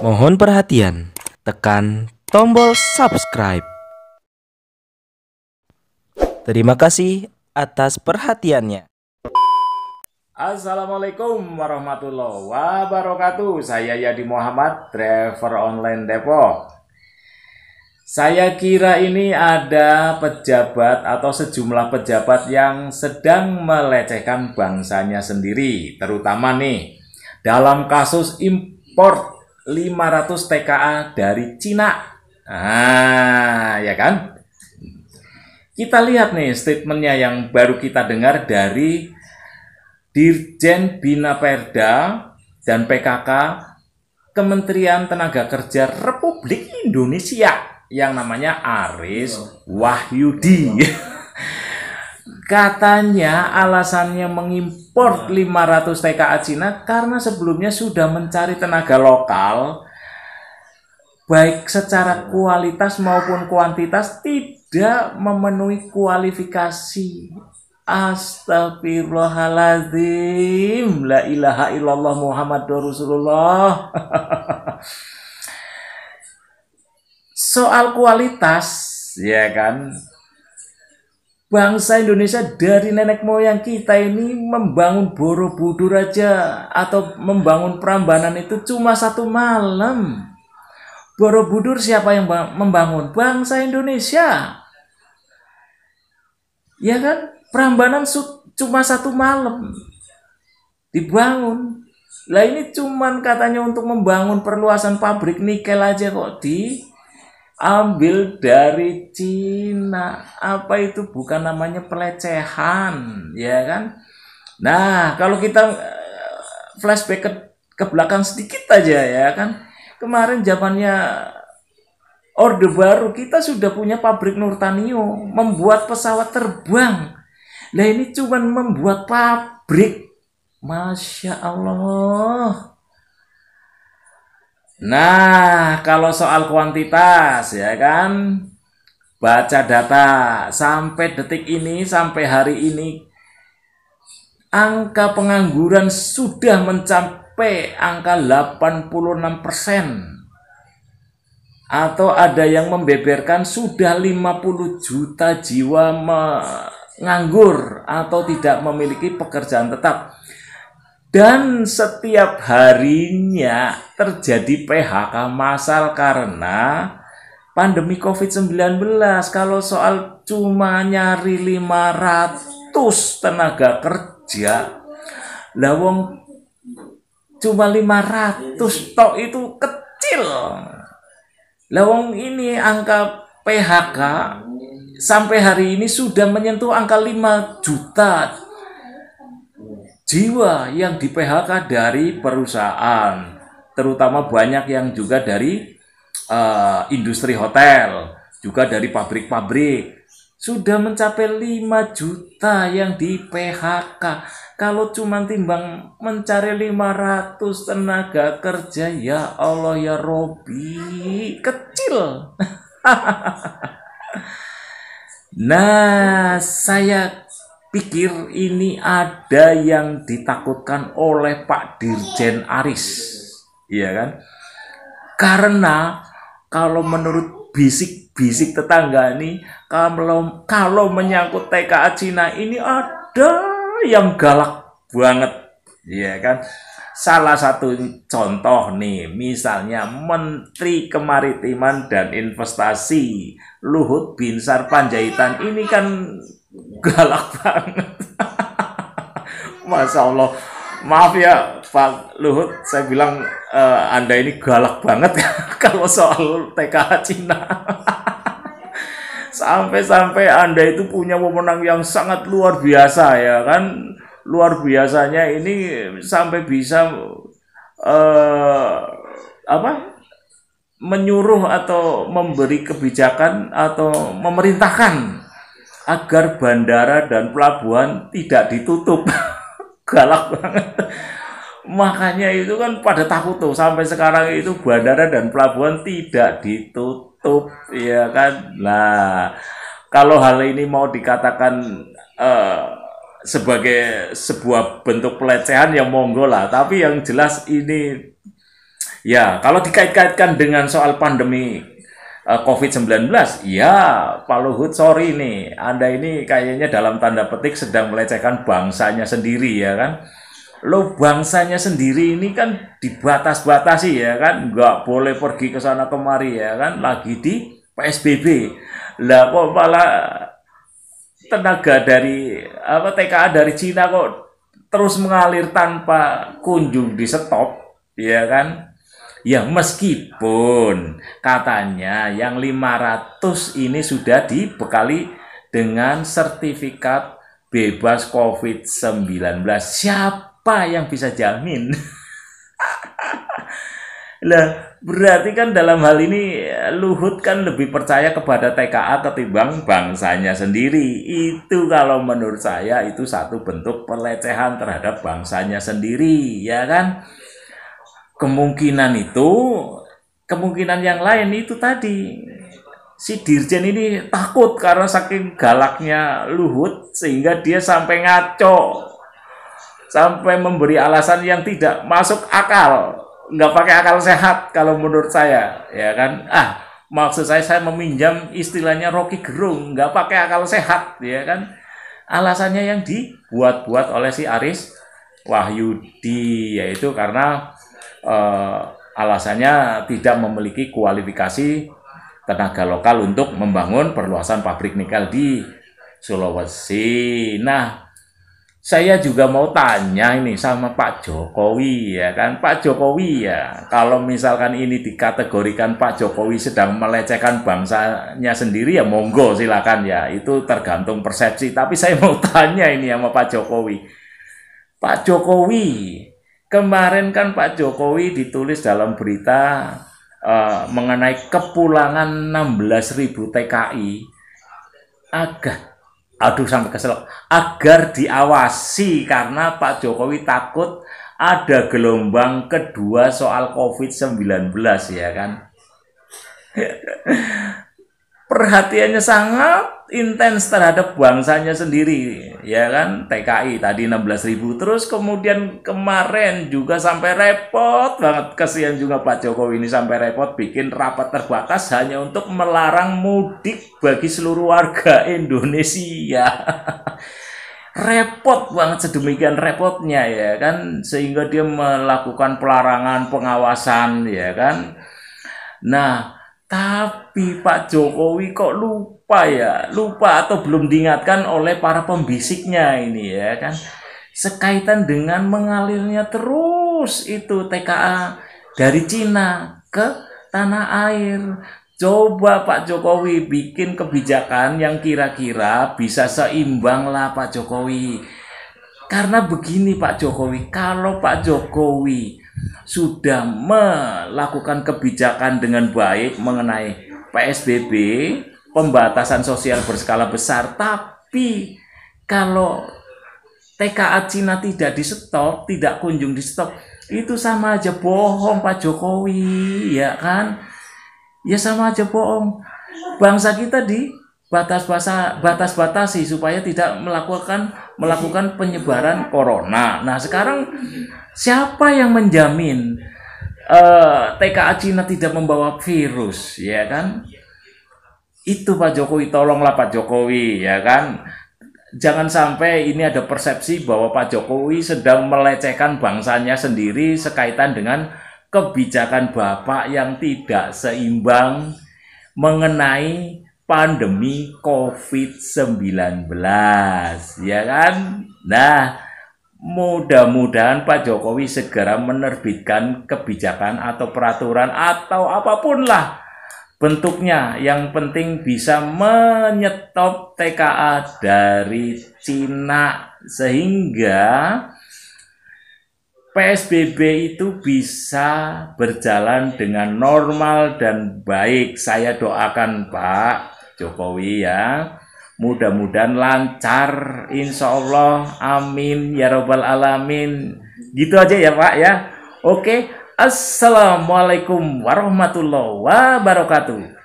Mohon perhatian, tekan tombol subscribe. Terima kasih atas perhatiannya. Assalamualaikum warahmatullahi wabarakatuh. Saya Yadi Muhammad, driver online Depok. Saya kira ini ada pejabat atau sejumlah pejabat yang sedang melecehkan bangsanya sendiri, terutama nih dalam kasus impor 500 TKA dari Cina. Ya kan? Kita lihat nih statementnya yang baru kita dengar dari Dirjen Bina Perda dan PKK Kementerian Tenaga Kerja Republik Indonesia yang namanya Aris Wahyudi. Katanya alasannya mengimpor 500 TKA Cina karena sebelumnya sudah mencari tenaga lokal baik secara kualitas maupun kuantitas tidak memenuhi kualifikasi. Astagfirullahaladzim, la ilaha illallah Muhammadur Rasulullah. Soal kualitas, ya kan, bangsa Indonesia dari nenek moyang kita ini membangun Borobudur aja atau membangun Prambanan itu cuma 1 malam. Borobudur siapa yang membangun? Bangsa Indonesia. Ya kan? Prambanan cuma 1 malam dibangun. Lah ini cuman katanya untuk membangun perluasan pabrik nikel aja kok diambil dari Cina. Apa itu bukan namanya pelecehan, ya kan? Nah, kalau kita flashback ke belakang sedikit aja, ya kan? Kemarin zamannya Orde Baru kita sudah punya pabrik Nurtanio membuat pesawat terbang. Nah ini cuma membuat pabrik. Masya Allah. Nah kalau soal kuantitas ya kan, baca data sampai detik ini, sampai hari ini angka pengangguran sudah mencapai angka 86%. Atau ada yang membeberkan sudah 50 juta jiwa menganggur atau tidak memiliki pekerjaan tetap. Dan setiap harinya terjadi PHK massal karena pandemi COVID-19. Kalau soal cuma nyari 500 tenaga kerja, lah wong cuma 500 tok itu kecil. Lawang ini angka PHK sampai hari ini sudah menyentuh angka 5 juta jiwa yang di PHK dari perusahaan, terutama banyak yang juga dari industri hotel, juga dari pabrik-pabrik. Sudah mencapai 5 juta yang di PHK. Kalau cuma timbang mencari 500 tenaga kerja, ya Allah ya Robi, kecil. Nah, saya pikir ini ada yang ditakutkan oleh Pak Dirjen Aris, iya kan? Karena kalau menurut bisik-bisik tetangga ini, kalau menyangkut TKA Cina ini ada yang galak banget, ya kan? Salah satu contoh nih, misalnya Menteri Kemaritiman dan Investasi Luhut Binsar Panjaitan ini kan galak banget. Masya Allah, maaf ya Pak Luhut, saya bilang Anda ini galak banget kalau soal TKA Cina. Sampai-sampai Anda itu punya wewenang yang sangat luar biasa, ya kan? Luar biasanya ini sampai bisa menyuruh atau memberi kebijakan atau memerintahkan agar bandara dan pelabuhan tidak ditutup. Galak banget. Makanya itu kan pada takut tuh, sampai sekarang itu bandara dan pelabuhan tidak ditutup, ya kan? Nah, kalau hal ini mau dikatakan sebagai sebuah bentuk pelecehan, ya monggo lah. Tapi yang jelas ini Ya, kalau dikait-kaitkan dengan soal pandemi COVID-19, ya Pak Luhut, sorry nih, Anda ini kayaknya dalam tanda petik sedang melecehkan bangsanya sendiri ya kan. Lo bangsanya sendiri ini kan dibatas-batasi ya kan, nggak boleh pergi ke sana kemari ya kan, lagi di PSBB. Lah kok malah tenaga dari TKA dari Cina kok terus mengalir tanpa kunjung di stop, ya kan? Ya meskipun katanya yang 500 ini sudah dibekali dengan sertifikat bebas COVID-19. Siapa yang bisa jamin? Lah, berarti kan dalam hal ini Luhut kan lebih percaya kepada TKA ketimbang bangsanya sendiri. Itu kalau menurut saya itu satu bentuk pelecehan terhadap bangsanya sendiri, ya kan? Kemungkinan yang lain itu tadi. Si Dirjen ini takut karena saking galaknya Luhut sehingga dia sampai ngaco. Sampai memberi alasan yang tidak masuk akal. Nggak pakai akal sehat kalau menurut saya, ya kan? Maksud saya meminjam istilahnya Rocky Gerung, nggak pakai akal sehat, ya kan? Alasannya yang dibuat-buat oleh si Aris Wahyudi, yaitu karena alasannya tidak memiliki kualifikasi tenaga lokal untuk membangun perluasan pabrik nikel di Sulawesi. Nah, saya juga mau tanya ini sama Pak Jokowi ya kan. Pak Jokowi ya, kalau misalkan ini dikategorikan Pak Jokowi sedang melecehkan bangsanya sendiri ya monggo silakan ya. Itu tergantung persepsi. Tapi saya mau tanya ini sama Pak Jokowi. Pak Jokowi, kemarin kan Pak Jokowi ditulis dalam berita mengenai kepulangan 16.000 TKI sampai kesel, agar diawasi karena Pak Jokowi takut ada gelombang kedua soal COVID-19 ya kan. Perhatiannya sangat intens terhadap bangsanya sendiri ya kan, TKI tadi 16.000, terus kemudian kemarin juga sampai repot banget, kasihan juga Pak Jokowi ini sampai repot bikin rapat terbatas hanya untuk melarang mudik bagi seluruh warga Indonesia. Repot banget, sedemikian repotnya ya kan, sehingga dia melakukan pelarangan, pengawasan ya kan. Nah, tapi Pak Jokowi kok lupa atau belum diingatkan oleh para pembisiknya ini ya kan, sekaitan dengan mengalirnya terus itu TKA dari Cina ke tanah air. Coba Pak Jokowi bikin kebijakan yang kira-kira bisa seimbang lah Pak Jokowi. Karena begini Pak Jokowi, kalau Pak Jokowi sudah melakukan kebijakan dengan baik mengenai PSBB, pembatasan sosial berskala besar, tapi kalau TKA Cina tidak di stop, tidak kunjung di stop, itu sama aja bohong Pak Jokowi, ya kan? Ya sama aja bohong. Bangsa kita batas-batasi supaya tidak melakukan penyebaran corona. Nah, sekarang siapa yang menjamin TKA Cina tidak membawa virus, ya kan? Itu Pak Jokowi, tolonglah Pak Jokowi, ya kan? Jangan sampai ini ada persepsi bahwa Pak Jokowi sedang melecehkan bangsanya sendiri sekaitan dengan kebijakan Bapak yang tidak seimbang mengenai pandemi COVID-19, ya kan? Nah, mudah-mudahan Pak Jokowi segera menerbitkan kebijakan atau peraturan atau apapun lah bentuknya, yang penting bisa menyetop TKA dari Cina sehingga PSBB itu bisa berjalan dengan normal dan baik. Saya doakan Pak Jokowi ya, mudah-mudahan lancar, insya Allah, amin ya robbal alamin. Gitu aja ya Pak ya. Oke, assalamualaikum warahmatullahi wabarakatuh.